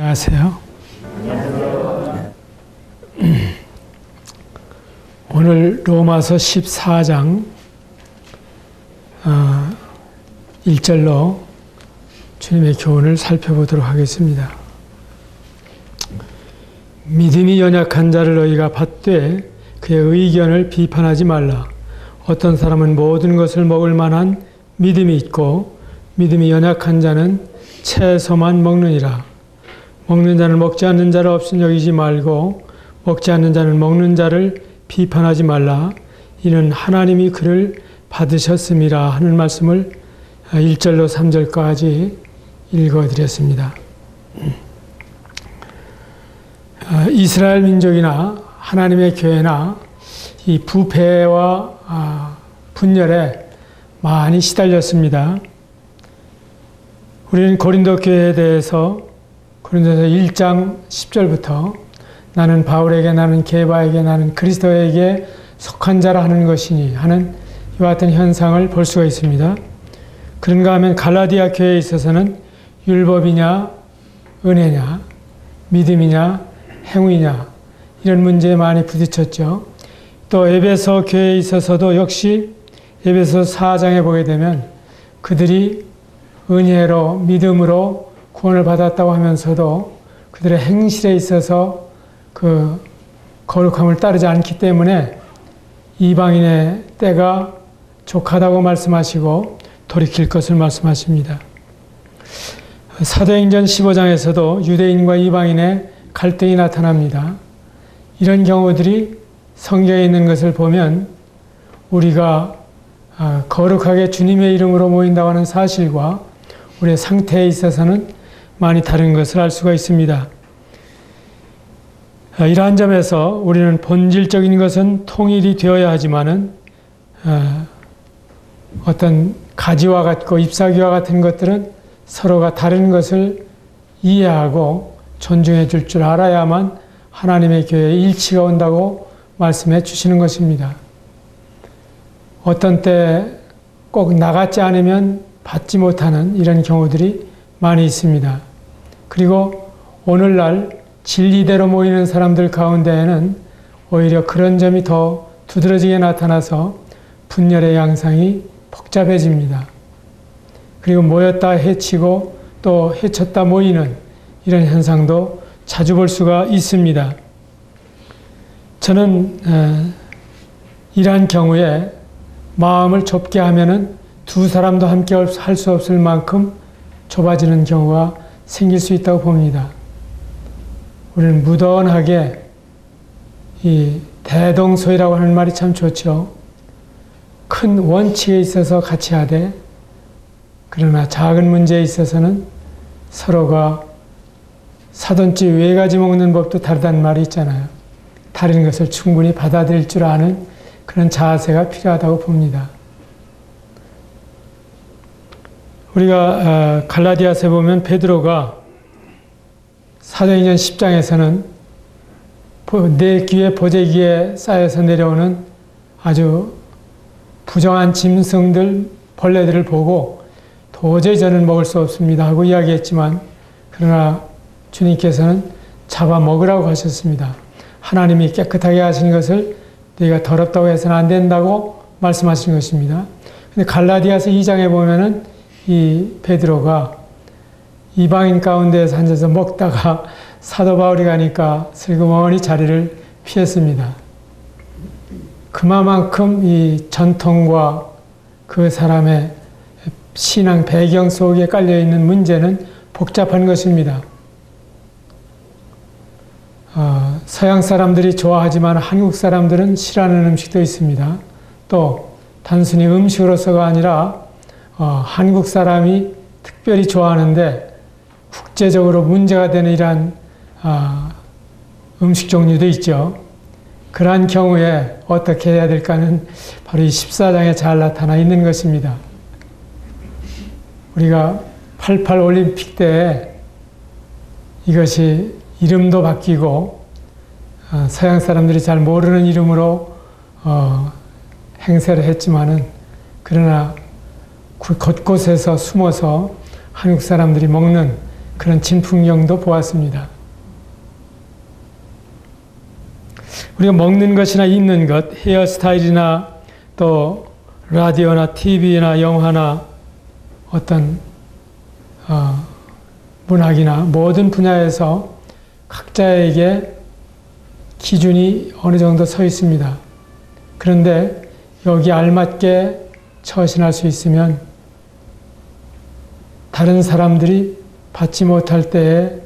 안녕하세요. 오늘 로마서 14장 1절로 주님의 교훈을 살펴보도록 하겠습니다. 믿음이 연약한 자를 너희가 받되 그의 의견을 비판하지 말라. 어떤 사람은 모든 것을 먹을 만한 믿음이 있고 믿음이 연약한 자는 채소만 먹느니라. 먹는 자는 먹지 않는 자를 없인 여기지 말고 먹지 않는 자는 먹는 자를 비판하지 말라. 이는 하나님이 그를 받으셨음이라 하는 말씀을 1절로 3절까지 읽어드렸습니다. 이스라엘 민족이나 하나님의 교회나 이 부패와 분열에 많이 시달렸습니다. 우리는 고린도 교회에 대해서 고린도서 1장 10절부터 나는 바울에게 나는 게바에게 나는 그리스도에게 속한 자라 하는 것이니 하는 이와 같은 현상을 볼 수가 있습니다. 그런가 하면 갈라디아 교회에 있어서는 율법이냐 은혜냐 믿음이냐 행위냐 이런 문제에 많이 부딪혔죠. 또 에베소 교회에 있어서도 역시 에베소 4장에 보게 되면 그들이 은혜로 믿음으로 구원을 받았다고 하면서도 그들의 행실에 있어서 그 거룩함을 따르지 않기 때문에 이방인의 때가 족하다고 말씀하시고 돌이킬 것을 말씀하십니다. 사도행전 15장에서도 유대인과 이방인의 갈등이 나타납니다. 이런 경우들이 성경에 있는 것을 보면 우리가 거룩하게 주님의 이름으로 모인다고 하는 사실과 우리의 상태에 있어서는 많이 다른 것을 알 수가 있습니다. 이러한 점에서 우리는 본질적인 것은 통일이 되어야 하지만은 어떤 가지와 같고 잎사귀와 같은 것들은 서로가 다른 것을 이해하고 존중해 줄 줄 알아야만 하나님의 교회에 일치가 온다고 말씀해 주시는 것입니다. 어떤 때 꼭 나같지 않으면 받지 못하는 이런 경우들이 많이 있습니다. 그리고 오늘날 진리대로 모이는 사람들 가운데에는 오히려 그런 점이 더 두드러지게 나타나서 분열의 양상이 복잡해집니다. 그리고 모였다 해치고 또 해쳤다 모이는 이런 현상도 자주 볼 수가 있습니다. 저는 이러한 경우에 마음을 좁게 하면은 두 사람도 함께 할 수 없을 만큼 좁아지는 경우가 생길 수 있다고 봅니다. 우리는 무던하게 이 대동소이라고 하는 말이 참 좋죠. 큰 원칙에 있어서 같이 하되 그러나 작은 문제에 있어서는 서로가 사돈집 외가지 먹는 법도 다르다는 말이 있잖아요. 다른 것을 충분히 받아들일 줄 아는 그런 자세가 필요하다고 봅니다. 우리가 갈라디아서에 보면 베드로가 사도행전 10장에서는 내 귀에 보재기에 쌓여서 내려오는 아주 부정한 짐승들, 벌레들을 보고 도저히 저는 먹을 수 없습니다 하고 이야기했지만 그러나 주님께서는 잡아 먹으라고 하셨습니다. 하나님이 깨끗하게 하신 것을 네가 더럽다고 해서는 안 된다고 말씀하신 것입니다. 근데 갈라디아서 2장에 보면은 이 베드로가 이방인 가운데에서 앉아서 먹다가 사도 바울이 가니까 슬그머니 자리를 피했습니다. 그만큼 이 전통과 그 사람의 신앙 배경 속에 깔려있는 문제는 복잡한 것입니다. 서양 사람들이 좋아하지만 한국 사람들은 싫어하는 음식도 있습니다. 또 단순히 음식으로서가 아니라 한국 사람이 특별히 좋아하는데 국제적으로 문제가 되는 이러한 음식 종류도 있죠. 그러한 경우에 어떻게 해야 될까는 바로 이 14장에 잘 나타나 있는 것입니다. 우리가 88 올림픽 때 이것이 이름도 바뀌고 서양 사람들이 잘 모르는 이름으로 행세를 했지만은 그러나 곳곳에서 숨어서 한국 사람들이 먹는 그런 진풍경도 보았습니다. 우리가 먹는 것이나 입는 것, 헤어스타일이나 또 라디오나 TV나 영화나 어떤 문학이나 모든 분야에서 각자에게 기준이 어느 정도 서 있습니다. 그런데 여기 알맞게 처신할 수 있으면 다른 사람들이 받지 못할 때에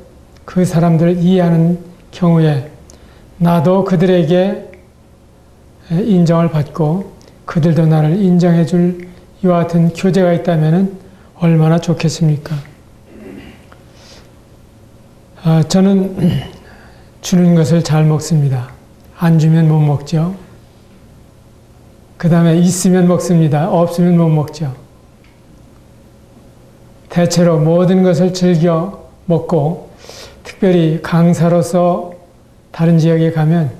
그 사람들을 이해하는 경우에 나도 그들에게 인정을 받고 그들도 나를 인정해 줄 이와 같은 교제가 있다면 얼마나 좋겠습니까? 저는 주는 것을 잘 먹습니다. 안 주면 못 먹죠. 그 다음에 있으면 먹습니다. 없으면 못 먹죠. 대체로 모든 것을 즐겨 먹고 특별히 강사로서 다른 지역에 가면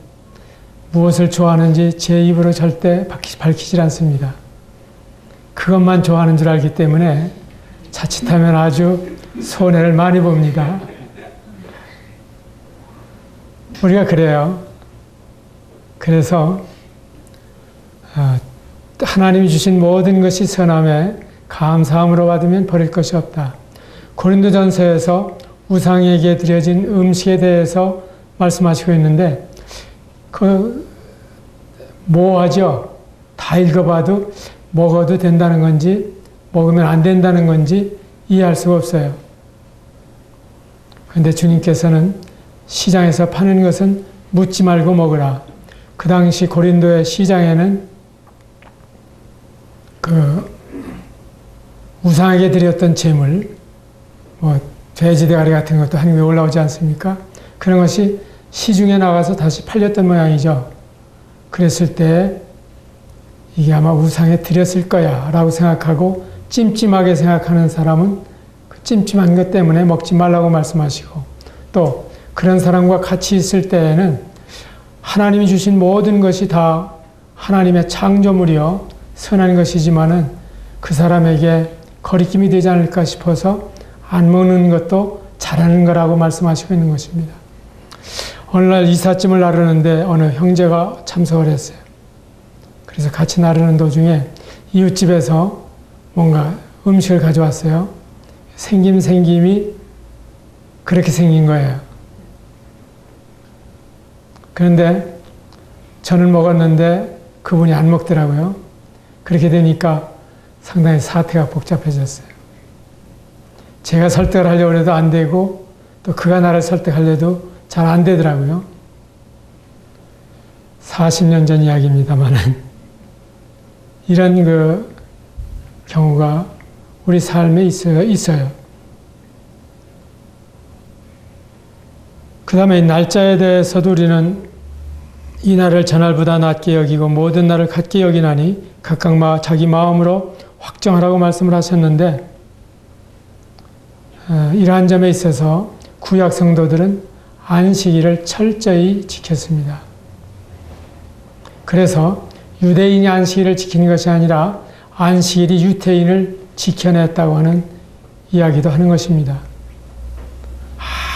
무엇을 좋아하는지 제 입으로 절대 밝히질 않습니다. 그것만 좋아하는 줄 알기 때문에 자칫하면 아주 손해를 많이 봅니다. 우리가 그래요. 그래서 하나님이 주신 모든 것이 선함에 감사함으로 받으면 버릴 것이 없다. 고린도전서에서 우상에게 드려진 음식에 대해서 말씀하시고 있는데 모호하죠. 다 읽어봐도 먹어도 된다는 건지 먹으면 안 된다는 건지 이해할 수가 없어요. 그런데 주님께서는 시장에서 파는 것은 묻지 말고 먹으라. 그 당시 고린도의 시장에는 우상에게 드렸던 제물, 돼지 대가리 같은 것도 한국에 올라오지 않습니까? 그런 것이 시중에 나가서 다시 팔렸던 모양이죠. 그랬을 때 이게 아마 우상에 드렸을 거야 라고 생각하고 찜찜하게 생각하는 사람은 그 찜찜한 것 때문에 먹지 말라고 말씀하시고, 또 그런 사람과 같이 있을 때에는 하나님이 주신 모든 것이 다 하나님의 창조물이요 선한 것이지만은 그 사람에게 거리낌이 되지 않을까 싶어서 안 먹는 것도 잘하는 거라고 말씀하시고 있는 것입니다. 어느 날 이삿짐을 나르는데 어느 형제가 참석을 했어요. 그래서 같이 나르는 도중에 이웃집에서 뭔가 음식을 가져왔어요. 생김이 그렇게 생긴 거예요. 그런데 저는 먹었는데 그분이 안 먹더라고요. 그렇게 되니까 상당히 사태가 복잡해졌어요. 제가 설득을 하려고 해도 안 되고 또 그가 나를 설득하려도 잘 안 되더라고요. 40년 전 이야기입니다만은 이런 경우가 우리 삶에 있어요. 그 다음에 날짜에 대해서도 우리는 이 날을 전날보다 낮게 여기고 모든 날을 같게 여기나니 각각 자기 마음으로 확정하라고 말씀을 하셨는데, 이러한 점에 있어서 구약 성도들은 안식일을 철저히 지켰습니다. 그래서 유대인이 안식일을 지키는 것이 아니라 안식일이 유대인을 지켜냈다고 하는 이야기도 하는 것입니다.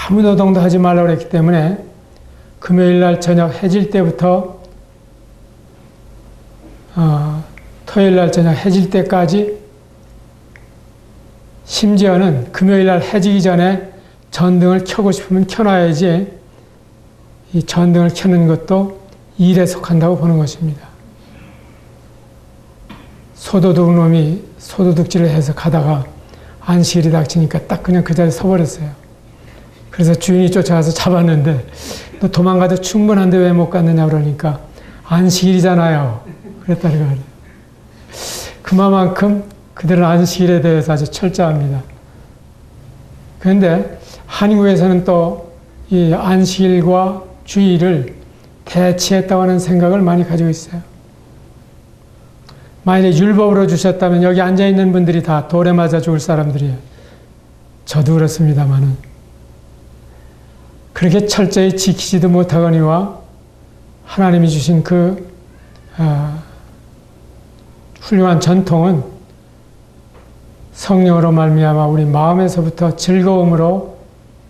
아무 노동도 하지 말라고 했기 때문에 금요일 날 저녁 해질 때부터 토요일 날 저녁 해질 때까지, 심지어는 금요일 날 해지기 전에 전등을 켜고 싶으면 켜놔야지 이 전등을 켜는 것도 일에 속한다고 보는 것입니다. 소도둑 놈이 소도둑질을 해서 가다가 안식일이 닥치니까 딱 그냥 그 자리에 서버렸어요. 그래서 주인이 쫓아가서 잡았는데 너 도망가도 충분한데 왜 못 갔느냐 그러니까 안식일이잖아요. 그랬다는 거예요. 그만큼 그들은 안식일에 대해서 아주 철저합니다. 그런데 한국에서는 또 이 안식일과 주일을 대치했다고 하는 생각을 많이 가지고 있어요. 만약에 율법으로 주셨다면 여기 앉아있는 분들이 다 돌에 맞아 죽을 사람들이에요. 저도 그렇습니다만은. 그렇게 철저히 지키지도 못하거니와 하나님이 주신 훌륭한 전통은 성령으로 말미암아 우리 마음에서부터 즐거움으로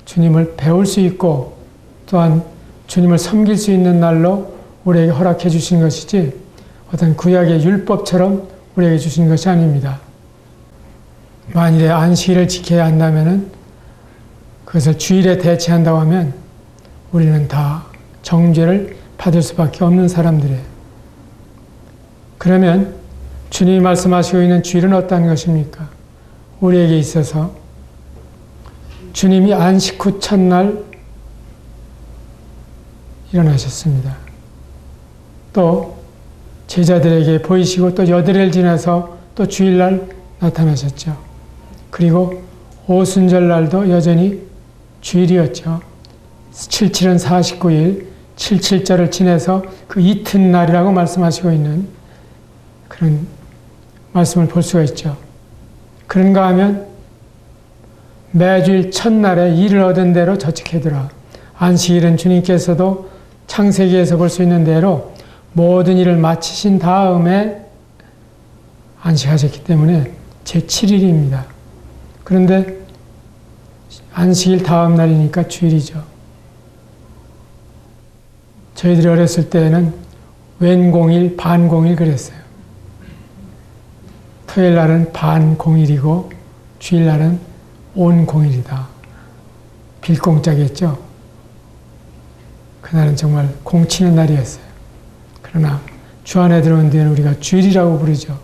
주님을 배울 수 있고 또한 주님을 섬길 수 있는 날로 우리에게 허락해 주신 것이지 어떤 구약의 율법처럼 우리에게 주신 것이 아닙니다. 만일에 안식일을 지켜야 한다면 그것을 주일에 대체한다고 하면 우리는 다 정죄를 받을 수밖에 없는 사람들이에요. 그러면 주님이 말씀하시고 있는 주일은 어떤 것입니까? 우리에게 있어서 주님이 안식 후 첫날 일어나셨습니다. 또 제자들에게 보이시고 또 여드레를 지나서 또 주일날 나타나셨죠. 그리고 오순절날도 여전히 주일이었죠. 77은 49일, 77절을 지내서 그 이튿날이라고 말씀하시고 있는 그런 말씀을 볼 수가 있죠. 그런가 하면 매주일 첫날에 일을 얻은 대로 저축해두라. 안식일은 주님께서도 창세기에서 볼 수 있는 대로 모든 일을 마치신 다음에 안식하셨기 때문에 제7일입니다. 그런데 안식일 다음 날이니까 주일이죠. 저희들이 어렸을 때는 왼공일, 반공일 그랬어요. 토요일 날은 반공일이고 주일 날은 온공일이다. 빌공짜겠죠. 그날은 정말 공치는 날이었어요. 그러나 주 안에 들어온 뒤에는 우리가 주일이라고 부르죠.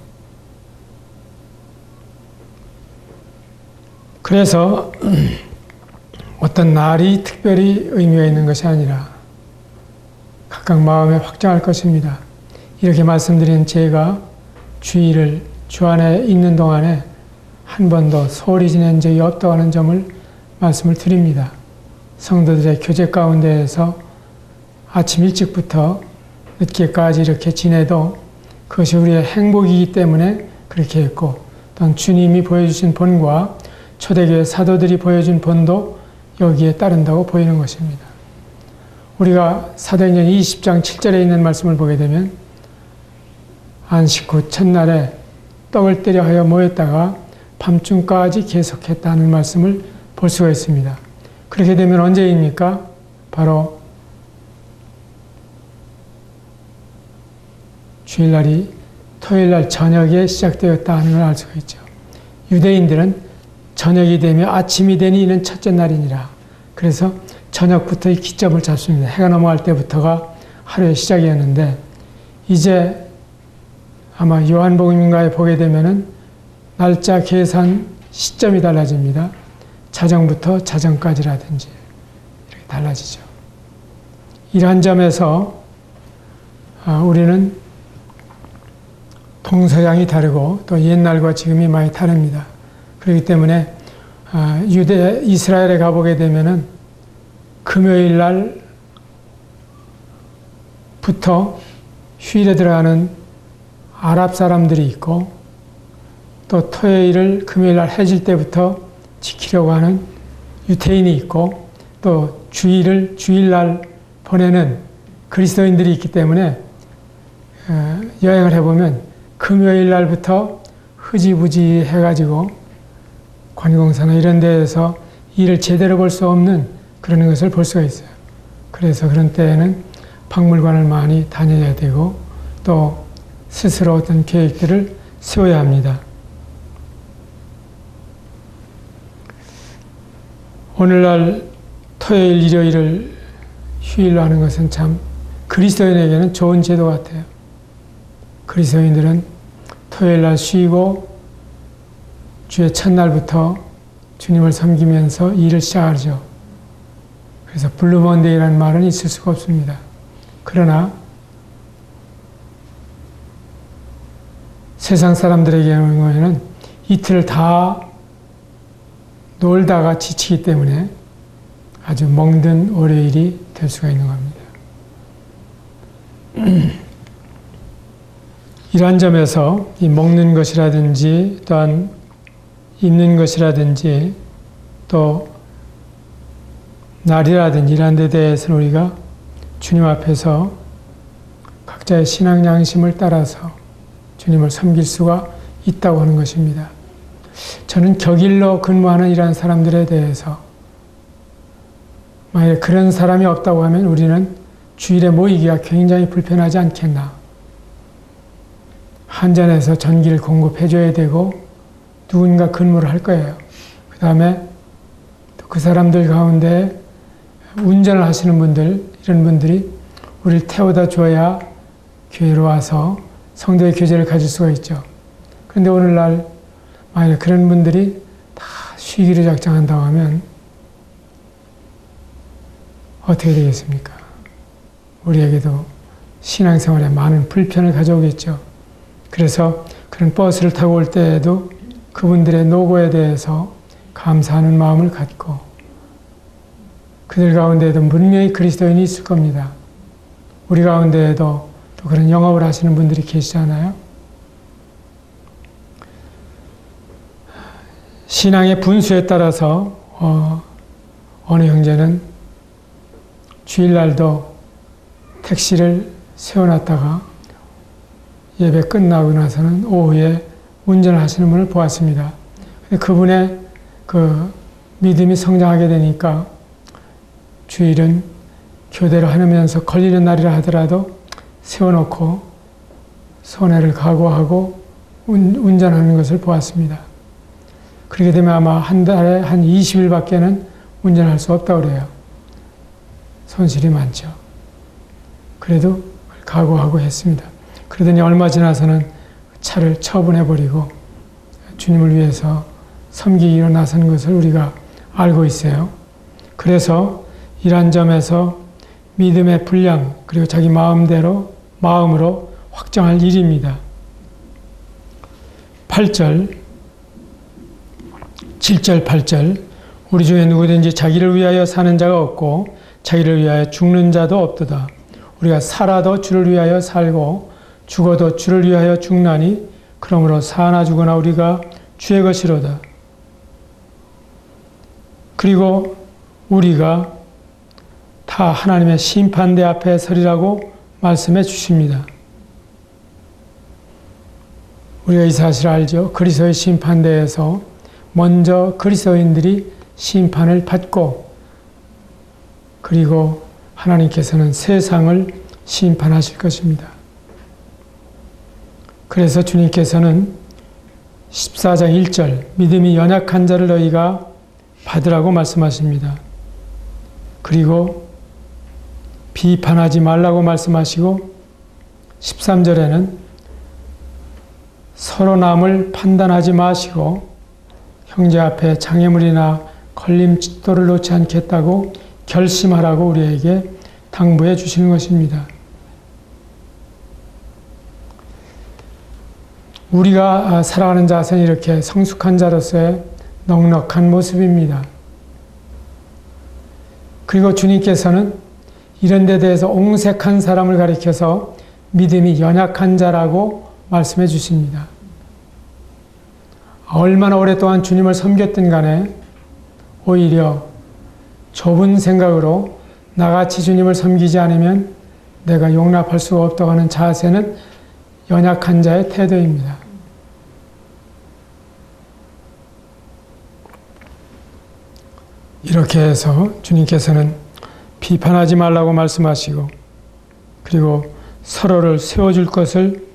그래서 어떤 날이 특별히 의미가 있는 것이 아니라 각각 마음에 확정할 것입니다. 이렇게 말씀드린 제가 주일을 주 안에 있는 동안에 한 번도 소홀히 지낸 적이 없다고 하는 점을 말씀을 드립니다. 성도들의 교제 가운데에서 아침 일찍부터 늦게까지 이렇게 지내도 그것이 우리의 행복이기 때문에 그렇게 했고 또한 주님이 보여주신 본과 초대교회 사도들이 보여준 본도 여기에 따른다고 보이는 것입니다. 우리가 사도행전 20장 7절에 있는 말씀을 보게 되면 안식 후 첫날에 떡을 떼려 하여 모였다가 밤중까지 계속했다는 말씀을 볼 수가 있습니다. 그렇게 되면 언제입니까? 바로 주일날이 토요일날 저녁에 시작되었다 하는 걸 알 수가 있죠. 유대인들은 저녁이 되며 아침이 되니 이는 첫째 날이니라. 그래서 저녁부터 이 기점을 잡습니다. 해가 넘어갈 때부터가 하루의 시작이었는데 이제 아마 요한복음인가에 보게 되면은 날짜 계산 시점이 달라집니다. 자정부터 자정까지라든지 이렇게 달라지죠. 이러한 점에서 우리는 동서양이 다르고 또 옛날과 지금이 많이 다릅니다. 그렇기 때문에 이스라엘에 가보게 되면은 금요일 날부터 휴일에 들어가는 아랍 사람들이 있고 또 토요일을 금요일 날 해질 때부터 지키려고 하는 유태인이 있고 또 주일을 주일날 보내는 그리스도인들이 있기 때문에 여행을 해보면 금요일 날부터 흐지부지 해가지고 관공서나 이런 데에서 일을 제대로 볼 수 없는 그런 것을 볼 수가 있어요. 그래서 그런 때에는 박물관을 많이 다녀야 되고 또 스스로 어떤 계획들을 세워야 합니다. 오늘날 토요일, 일요일을 휴일로 하는 것은 참 그리스도인에게는 좋은 제도 같아요. 그리스도인들은 토요일날 쉬고 주의 첫날부터 주님을 섬기면서 일을 시작하죠. 그래서 블루먼데이라는 말은 있을 수가 없습니다. 그러나 세상 사람들의 경우에는 이틀을 다 놀다가 지치기 때문에 아주 멍든 월요일이 될 수가 있는 겁니다. 이러한 점에서 이 먹는 것이라든지 또한 입는 것이라든지 또 날이라든지 이러한 데 대해서는 우리가 주님 앞에서 각자의 신앙 양심을 따라서 주님을 섬길 수가 있다고 하는 것입니다. 저는 격일로 근무하는 이러한 사람들에 대해서 만약에 그런 사람이 없다고 하면 우리는 주일에 모이기가 굉장히 불편하지 않겠나. 한전에서 전기를 공급해줘야 되고 누군가 근무를 할 거예요. 그 다음에 그 사람들 가운데 운전을 하시는 분들, 이런 분들이 우리를 태워다 줘야 교회로 와서 성도의 교제를 가질 수가 있죠. 그런데 오늘날 만약에 그런 분들이 다 쉬기로 작정한다고 하면 어떻게 되겠습니까? 우리에게도 신앙생활에 많은 불편을 가져오겠죠. 그래서 그런 버스를 타고 올 때에도 그분들의 노고에 대해서 감사하는 마음을 갖고 그들 가운데에도 분명히 그리스도인이 있을 겁니다. 우리 가운데에도 또 그런 영업을 하시는 분들이 계시잖아요. 신앙의 분수에 따라서 어느 형제는 주일날도 택시를 세워놨다가 예배 끝나고 나서는 오후에 운전을 하시는 분을 보았습니다. 그분의 그 믿음이 성장하게 되니까 주일은 교대를 하면서 걸리는 날이라 하더라도 세워놓고 손해를 각오하고 운전하는 것을 보았습니다. 그렇게 되면 아마 한 달에 한 20일밖에는 운전할 수 없다고 그래요. 손실이 많죠. 그래도 각오하고 했습니다. 그러더니 얼마 지나서는 차를 처분해버리고 주님을 위해서 섬기기로 나선 것을 우리가 알고 있어요. 그래서 이러한 점에서 믿음의 분량 그리고 자기 마음으로 확정할 일입니다. 7절 8절 우리 중에 누구든지 자기를 위하여 사는 자가 없고 자기를 위하여 죽는 자도 없도다. 우리가 살아도 주를 위하여 살고 죽어도 주를 위하여 죽나니 그러므로 사나 죽으나 우리가 주의 것이로다. 그리고 우리가 다 하나님의 심판대 앞에 서리라고 말씀해 주십니다. 우리가 이 사실을 알죠. 그리스도의 심판대에서 먼저 그리스도인들이 심판을 받고 그리고 하나님께서는 세상을 심판하실 것입니다. 그래서 주님께서는 14장 1절 믿음이 연약한 자를 너희가 받으라고 말씀하십니다. 그리고 비판하지 말라고 말씀하시고 13절에는 서로 남을 판단하지 마시고 형제 앞에 장애물이나 걸림돌을 놓지 않겠다고 결심하라고 우리에게 당부해 주시는 것입니다. 우리가 살아가는 자세는 이렇게 성숙한 자로서의 넉넉한 모습입니다. 그리고 주님께서는 이런 데 대해서 옹색한 사람을 가리켜서 믿음이 연약한 자라고 말씀해 주십니다. 얼마나 오랫동안 주님을 섬겼든 간에 오히려 좁은 생각으로 나같이 주님을 섬기지 않으면 내가 용납할 수가 없다고 하는 자세는 연약한 자의 태도입니다. 이렇게 해서 주님께서는 비판하지 말라고 말씀하시고 그리고 서로를 세워줄 것을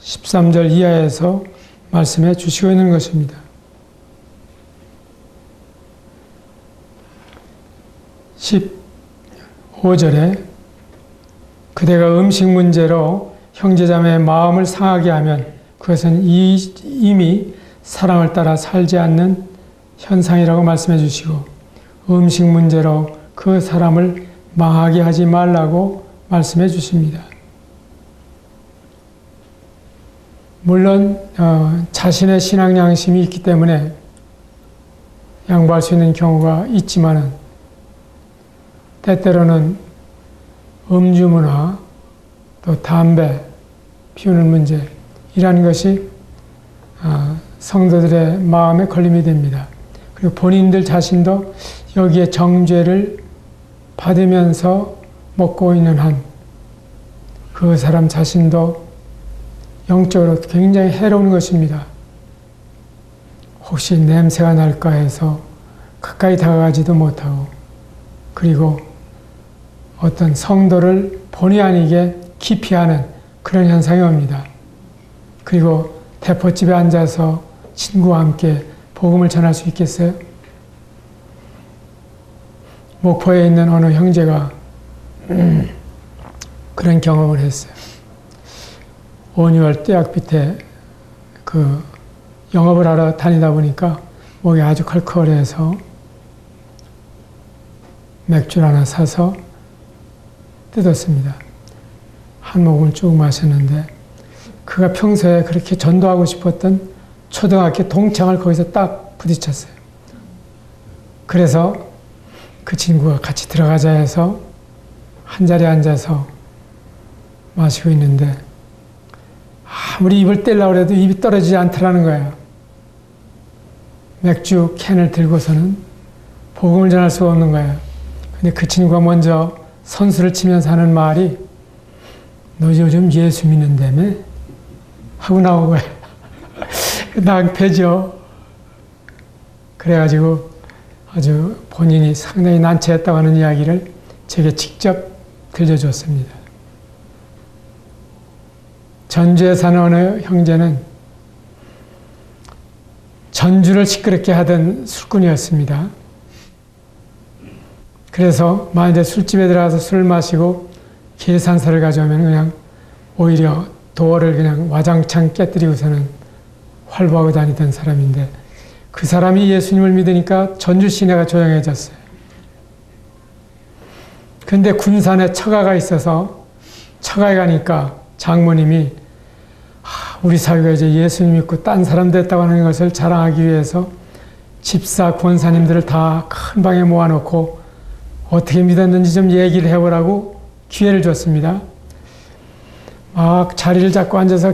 13절 이하에서 말씀해 주시고 있는 것입니다. 15절에 그대가 음식 문제로 형제자매의 마음을 상하게 하면 그것은 이미 사랑을 따라 살지 않는 현상이라고 말씀해 주시고 음식 문제로 그 사람을 망하게 하지 말라고 말씀해 주십니다. 물론 자신의 신앙 양심이 있기 때문에 양보할 수 있는 경우가 있지만은 때때로는 음주 문화 또 담배 피우는 문제 이라는 것이 성도들의 마음에 걸림이 됩니다. 그리고 본인들 자신도 여기에 정죄를 받으면서 먹고 있는 한 그 사람 자신도 영적으로 굉장히 해로운 것입니다. 혹시 냄새가 날까 해서 가까이 다가가지도 못하고 그리고 어떤 성도를 본의 아니게 기피하는 그런 현상이 옵니다. 그리고 대포집에 앉아서 친구와 함께 복음을 전할 수 있겠어요? 목포에 있는 어느 형제가 그런 경험을 했어요. 온유월 떼약 밑에 영업을 하러 다니다 보니까 목이 아주 컬컬해서 맥주를 하나 사서 뜯었습니다. 한 모금을 쭉 마셨는데 그가 평소에 그렇게 전도하고 싶었던 초등학교 동창을 거기서 딱 부딪혔어요. 그래서 그 친구가 같이 들어가자 해서 한 자리에 앉아서 마시고 있는데 아무리 입을 떼려고 해도 입이 떨어지지 않더라는 거예요. 맥주 캔을 들고서는 복음을 전할 수가 없는 거예요. 근데 그 친구가 먼저 선수를 치면서 하는 말이 너 요즘 예수 믿는다며? 하고 나온 거예요. 낭패죠. 그래가지고 아주 본인이 상당히 난처했다고 하는 이야기를 제게 직접 들려줬습니다. 전주에 사는 어느 형제는 전주를 시끄럽게 하던 술꾼이었습니다. 그래서 만약에 술집에 들어가서 술을 마시고 계산서를 가져오면 그냥 오히려 도어를 그냥 와장창 깨뜨리고서는 활보하고 다니던 사람인데 그 사람이 예수님을 믿으니까 전주 시내가 조용해졌어요. 근데 군산에 처가가 있어서 처가에 가니까 장모님이 우리 사위가 이제 예수님 믿고 딴 사람 됐다고 하는 것을 자랑하기 위해서 집사 권사님들을 다 큰 방에 모아놓고 어떻게 믿었는지 좀 얘기를 해보라고 기회를 줬습니다. 막 자리를 잡고 앉아서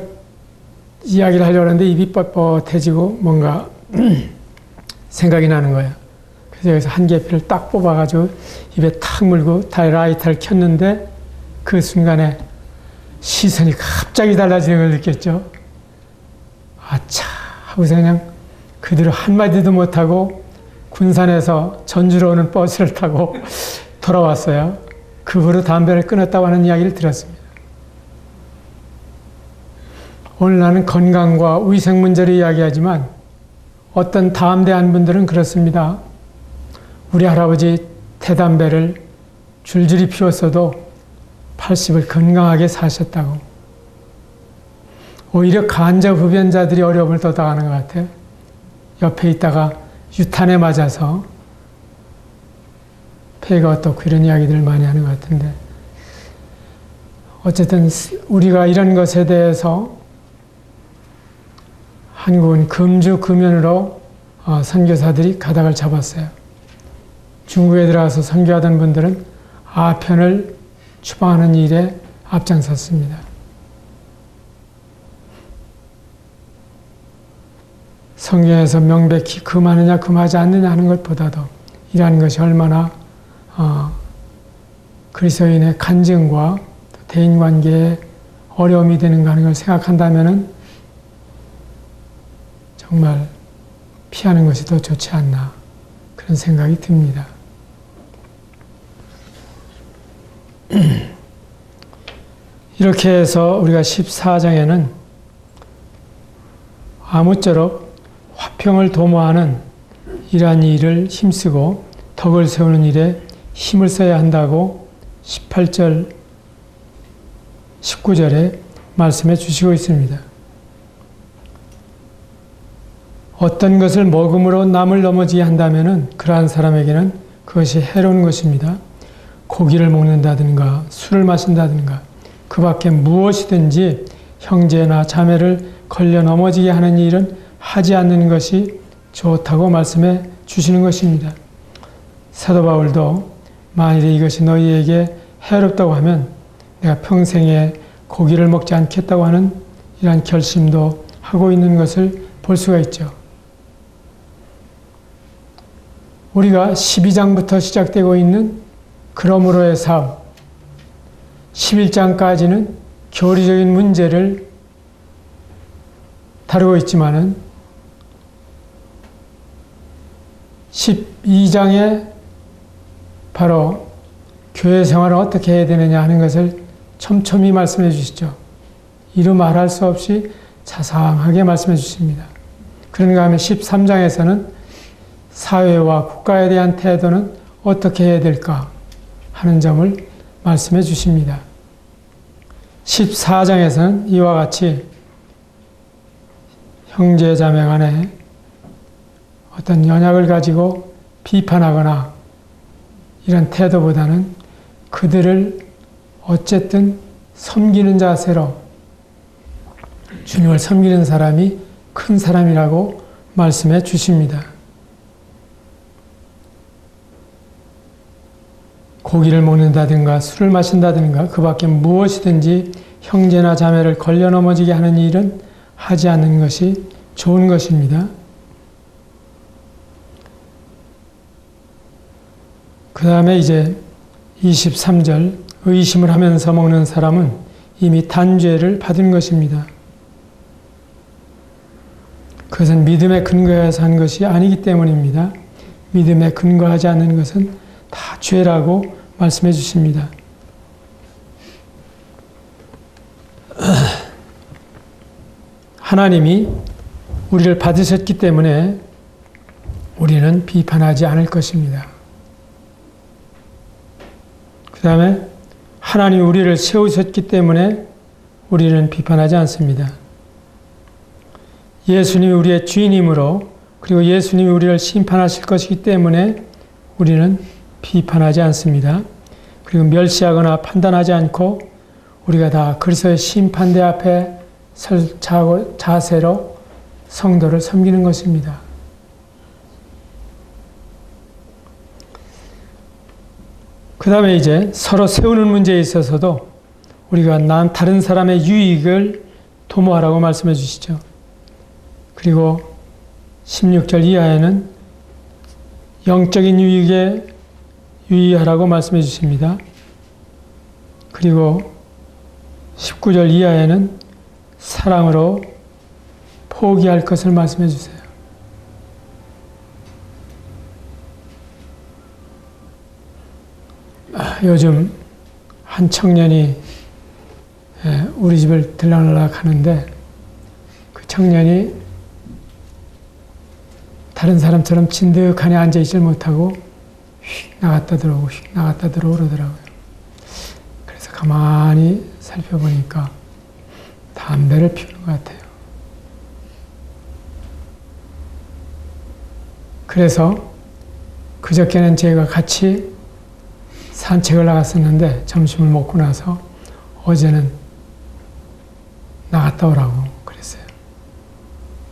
이야기를 하려고 하는데 입이 뻣뻣해지고 뭔가 생각이 나는 거예요. 그래서 여기서 한 계피를 딱 뽑아가지고 입에 탁 물고 라이터를 켰는데 그 순간에 시선이 갑자기 달라지는 걸 느꼈죠. 아차 하고서 그냥 그대로 한마디도 못하고 군산에서 전주로 오는 버스를 타고 돌아왔어요. 그 후로 담배를 끊었다고 하는 이야기를 들었습니다. 오늘 나는 건강과 위생 문제를 이야기하지만 어떤 담대한 분들은 그렇습니다. 우리 할아버지 태담배를 줄줄이 피웠어도 80을 건강하게 사셨다고. 오히려 간접 흡연자들이 어려움을 더 당하는 것 같아요. 옆에 있다가 유탄에 맞아서 폐가 어떻고 이런 이야기들을 많이 하는 것 같은데 어쨌든 우리가 이런 것에 대해서 한국은 금주금연으로 선교사들이 가닥을 잡았어요. 중국에 들어가서 선교하던 분들은 아편을 추방하는 일에 앞장섰습니다. 성경에서 명백히 금하느냐 금하지 않느냐 하는 것보다도 이러한 것이 얼마나 그리스도인의 간증과 대인관계에 어려움이 되는가 하는 걸 생각한다면 정말 피하는 것이 더 좋지 않나 그런 생각이 듭니다. 이렇게 해서 우리가 14장에는 아무쪼록 화평을 도모하는 이러한 일을 힘쓰고 덕을 세우는 일에 힘을 써야 한다고 18절, 19절에 말씀해 주시고 있습니다. 어떤 것을 먹음으로 남을 넘어지게 한다면 그러한 사람에게는 그것이 해로운 것입니다. 고기를 먹는다든가 술을 마신다든가 그 밖에 무엇이든지 형제나 자매를 걸려 넘어지게 하는 일은 하지 않는 것이 좋다고 말씀해 주시는 것입니다. 사도 바울도 만일에 이것이 너희에게 해롭다고 하면 내가 평생에 고기를 먹지 않겠다고 하는 이러한 결심도 하고 있는 것을 볼 수가 있죠. 우리가 12장부터 시작되고 있는 그러므로의 삶, 11장까지는 교리적인 문제를 다루고 있지만은 12장에 바로 교회 생활을 어떻게 해야 되느냐 하는 것을 촘촘히 말씀해 주시죠. 이루 말할 수 없이 자상하게 말씀해 주십니다. 그런가 하면 13장에서는 사회와 국가에 대한 태도는 어떻게 해야 될까 하는 점을 말씀해 주십니다. 14장에서는 이와 같이 형제 자매 간에 어떤 연약을 가지고 비판하거나 이런 태도보다는 그들을 어쨌든 섬기는 자세로 주님을 섬기는 사람이 큰 사람이라고 말씀해 주십니다. 고기를 먹는다든가 술을 마신다든가 그 밖에 무엇이든지 형제나 자매를 걸려 넘어지게 하는 일은 하지 않는 것이 좋은 것입니다. 그 다음에 이제 23절 의심을 하면서 먹는 사람은 이미 단죄를 받은 것입니다. 그것은 믿음에 근거해서 한 것이 아니기 때문입니다. 믿음에 근거하지 않는 것은 다 죄라고 말씀해 주십니다. 하나님이 우리를 받으셨기 때문에 우리는 비판하지 않을 것입니다. 그 다음에 하나님이 우리를 세우셨기 때문에 우리는 비판하지 않습니다. 예수님이 우리의 주인이므로 그리고 예수님이 우리를 심판하실 것이기 때문에 우리는 비판하지 않습니다. 그리고 멸시하거나 판단하지 않고 우리가 다 그리스도의 심판대 앞에 설 자세로 성도를 섬기는 것입니다. 그 다음에 이제 서로 세우는 문제에 있어서도 우리가 다른 사람의 유익을 도모하라고 말씀해 주시죠. 그리고 16절 이하에는 영적인 유익에 유의하라고 말씀해 주십니다. 그리고 19절 이하에는 사랑으로 포기할 것을 말씀해 주세요. 요즘 한 청년이 우리 집을 들락날락 하는데 그 청년이 다른 사람처럼 진득하니 앉아있질 못하고 휙 나갔다 들어오고 휙 나갔다 들어오고 그러더라고요. 그래서 가만히 살펴보니까 담배를 피우는 것 같아요. 그래서 그저께는 제가 같이 산책을 나갔었는데 점심을 먹고 나서 어제는 나갔다 오라고 그랬어요.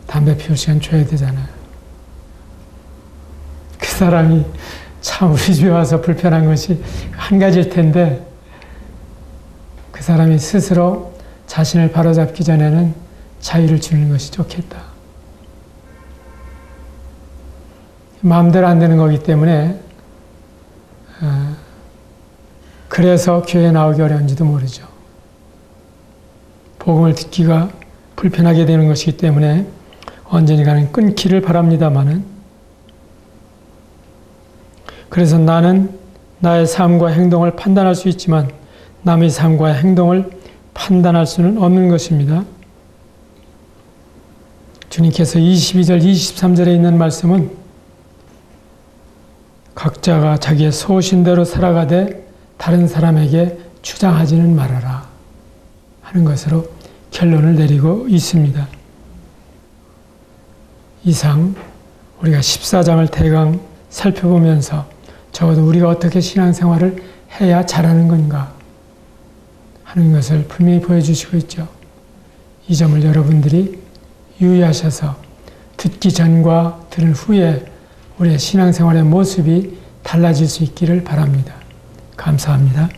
담배 피울 시간 줘야 되잖아요. 그 사람이 참 우리 집에 와서 불편한 것이 한 가지일 텐데 그 사람이 스스로 자신을 바로잡기 전에는 자유를 주는 것이 좋겠다. 마음대로 안 되는 거기 때문에 그래서 교회에 나오기 어려운지도 모르죠. 복음을 듣기가 불편하게 되는 것이기 때문에 언젠가는 끊기를 바랍니다마는 그래서 나는 나의 삶과 행동을 판단할 수 있지만 남의 삶과 행동을 판단할 수는 없는 것입니다. 주님께서 22절, 23절에 있는 말씀은 각자가 자기의 소신대로 살아가되 다른 사람에게 주장하지는 말아라 하는 것으로 결론을 내리고 있습니다. 이상 우리가 14장을 대강 살펴보면서 적어도 우리가 어떻게 신앙생활을 해야 잘하는 건가 하는 것을 분명히 보여주시고 있죠. 이 점을 여러분들이 유의하셔서 듣기 전과 들은 후에 우리의 신앙생활의 모습이 달라질 수 있기를 바랍니다. 감사합니다.